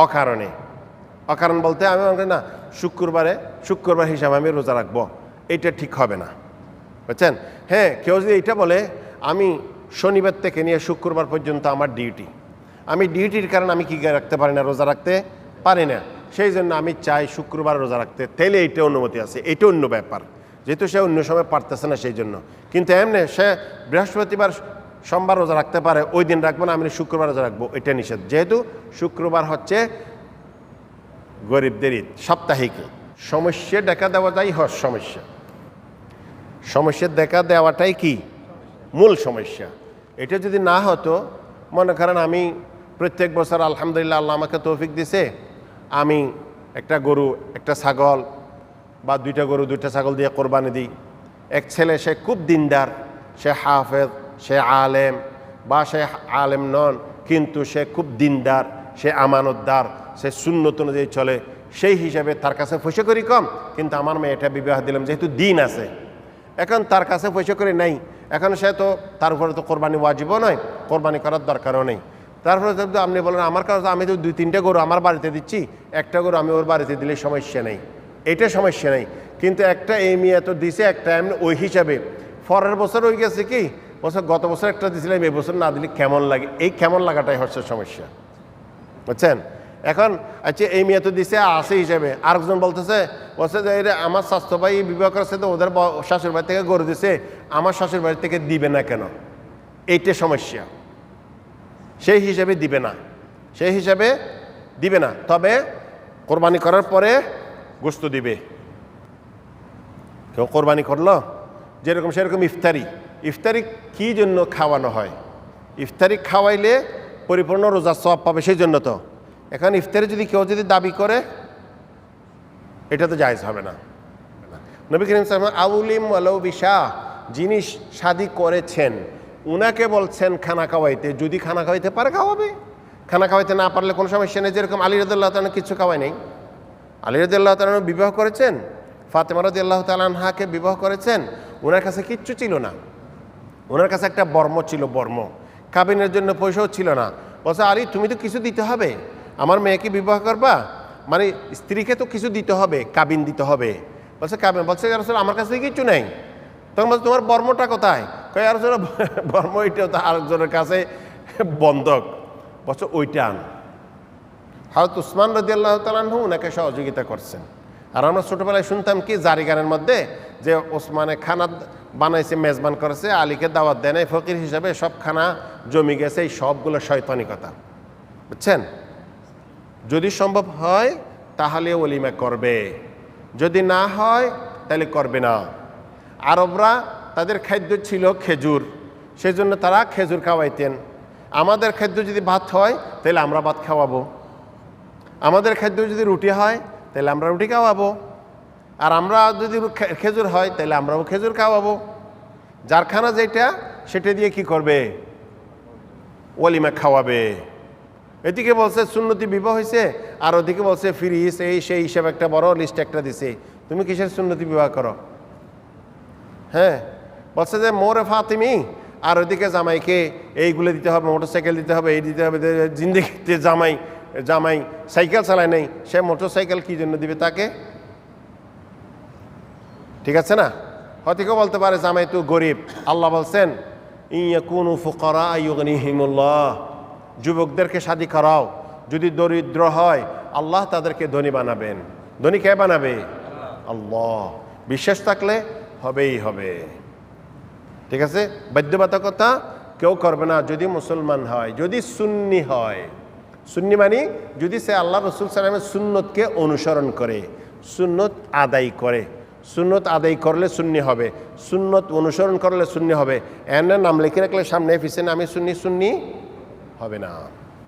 অকারণে। অকারণ বলতে আমি মনে করি না শুক্রবার হিসাবে আমি রোজা রাখবো, এইটা ঠিক হবে না, বুঝছেন? হ্যাঁ, কেউ যদি এইটা বলে আমি শনিবার থেকে নিয়ে শুক্রবার পর্যন্ত আমার ডিউটি, আমি ডিউটির কারণে আমি কি রাখতে পারি না, রোজা রাখতে পারি না, সেই জন্য আমি চাই শুক্রবার রোজা রাখতে, তাইলে এইটা অনুমতি আছে, এইটা অন্য ব্যাপার, যেহেতু সে অন্য সময় পারতেছে না সেই জন্য। কিন্তু এমনি সে বৃহস্পতিবার সোমবার রোজা রাখতে পারে, ওই দিন রাখবো না, আমি শুক্রবার রোজা রাখবো, এটা নিষেধ। যেহেতু শুক্রবার হচ্ছে গরিবদের ঈদ, সাপ্তাহিক। সমস্যা দেখা দেওয়াটাই সমস্যা দেখা দেওয়াটাই কি মূল সমস্যা। এটা যদি না হতো, মনে করেন আমি প্রত্যেক বছর আলহামদুলিল্লাহ আল্লাহ আমাকে তৌফিক দিছে, আমি একটা গরু একটা ছাগল বা দুইটা গরু দুইটা ছাগল দিয়ে কোরবানি দিই। এক ছেলে সে খুব দিনদার, সে হাফেজ, সে আলেম বা সে আলেম নন, কিন্তু সে খুব দিনদার, সে আমানতদার, সে সুন্নত অনুযায়ী চলে, সেই হিসাবে তার কাছে পয়সা করি কম, কিন্তু আমার মেয়েটা বিবাহ দিলাম যেহেতু দিন আছে, এখন তার কাছে পয়সা করে নেই, এখন সে তো তার উপরে তো কোরবানি ওয়াজিবও নয়, কোরবানি করার দরকারও নেই। তারপরে যদি আপনি বলেন আমার কাছে আমি তো 2-3টা গরু আমার বাড়িতে দিচ্ছি, একটা গরু আমি ওর বাড়িতে দিলে সমস্যা নেই, এটা সমস্যা নেই। কিন্তু একটা এই মেয়ে তো দিছে একটা, এমনি ওই হিসাবে পরের বছর হয়ে গেছে কি গত বছর একটা দিয়েছিলাম, এই বছর না দিলে কেমন লাগে, এই কেমন লাগাটাই হচ্ছে সমস্যা, বুঝছেন? এখন আচ্ছা এই মেয়ে তো দিছে আসে হিসাবে, আরেকজন বলছে যে এটা আমার স্বাস্থ্য ভাই বিবাহ করেছে তো ওদের শাশুড় বাড়ি থেকে গরু দিছে, আমার শাশুড় বাড়ি থেকে দিবে না কেন, এইটা সমস্যা। সেই হিসাবে দিবে না, তবে কোরবানি করার পরে গোশত দিবে। কেউ কোরবানি করলো যেরকম সেরকম ইফতারি কি জন্য খাওয়ানো হয়? ইফতারি খাওয়াইলে পরিপূর্ণ রোজার সওয়াব পাবে, সেই জন্য তো। এখন ইফতারি যদি কেউ দাবি করে, এটা তো জায়েজ হবে না। নবী করিম সাল্লাল্লাহু আলাইহি ওয়াসাল্লাম আউলিম ওয়ালাউ বিশা, যিনি শাদী করেছেন উনাকে বলছেন খানা খাওয়াইতে, যদি খানা খাওয়াইতে পারে খাওয়াবে, খানা খাওয়াইতে না পারলে কোনো সমস্যা নেই। যেরকম আলী রাদিয়াল্লাহু তাআলা কিছু খাওয়াই নেই, আলী রাদিয়াল্লাহু তাআলা বিবাহ করেছেন, ফাতেমা রাদিয়াল্লাহু তাআলা আনহাকে বিবাহ করেছেন, ওনার কাছে কিচ্ছু ছিল না, ওনার কাছে একটা বর্ম ছিল, বর্ম, কাবিনের জন্য পয়সাও ছিল না। বলছে আলী তুমি তো কিছু দিতে হবে, আমার মেয়েকে বিবাহ করবা মানে স্ত্রীকে তো কিছু দিতে হবে, কাবিন দিতে হবে। বলছে কাবিন, বলছে রাসূল আমার কাছে কিছু নেই। তখন বলছে তোমার বর্মটা কোথায়? কয় আর বর্ম ওইটাও তো আরেকজনের কাছে বন্ধক। বলছে ওইটা আন। হযরত উসমান রাদিয়াল্লাহু তাআলা আনহু ওনাকে সহযোগিতা করছেন। আর আমরা ছোটবেলায় শুনতাম কি জারি গানের মধ্যে যে ওসমানে খানা বানাইছে, মেজবান করেছে, আলীকে দাওয়াত দেয় নাই ফকির হিসাবে, সব খানা জমি গেছে, এই সবগুলো শয়তানি কথা, বুঝছেন? যদি সম্ভব হয় তাহলে ওলিমা করবে, যদি না হয় তাহলে করবে না। আরবরা তাদের খাদ্য ছিল খেজুর, সেই জন্য তারা খেজুর খাওয়াইতেন। আমাদের খাদ্য যদি ভাত হয় তাহলে আমরা ভাত খাওয়াবো, আমাদের খাদ্য যদি রুটি হয় তাহলে আমরা রুটি খাওয়াবো, আর আমরা যদি খেজুর হয় তাহলে আমরাও খেজুর খাওয়াবো। যার খানা যেটা সেটা দিয়ে কি করবে? ওলিমা খাওয়াবে। এদিকে বলছে সুন্নতি বিবাহ হয়েছে, আর ওদিকে বলছে ফিরিস, এই সেই হিসাবে একটা বড় লিস্ট একটা দিছে, তুমি কিসের সুন্নতি বিবাহ করো? হ্যাঁ, বলছে যে মোরে ফাতিমি, আর ওদিকে জামাইকে এইগুলো দিতে হবে, মোটরসাইকেল দিতে হবে, এই দিতে হবে। জিন্দেগিতে জামাই সাইকেল চালায় নেই, সে মোটরসাইকেল কি জন্য দিবে তাকে? ঠিক আছে না? হয়তো কেউ বলতে পারে জামাই তো গরিব, আল্লাহ বলছেন ইয়াকুনু ফুকারা ইউগনিহিমুল্লাহ, যুবকদেরকে শাদী করাও, যদি দরিদ্র হয় আল্লাহ তাদেরকে ধনী বানাবেন। ধনী কে বানাবে? আল্লাহ। বিশ্বাস থাকলে হবেই হবে, ঠিক আছে? বাধ্যবাধকতা কেউ করবে না যদি মুসলমান হয়, যদি সুন্নি হয়। সুন্নি মানে যদি সে আল্লাহ রসুল সাল্লামের সুন্নতকে অনুসরণ করে, সুন্নত আদায় করে। সুন্নত আদায় করলে সুন্নি হবে, সুন্নত অনুসরণ করলে সুন্নি হবে। এর নাম লিখে রাখলে সামনে পিছনে আমি সুন্নি হবে না।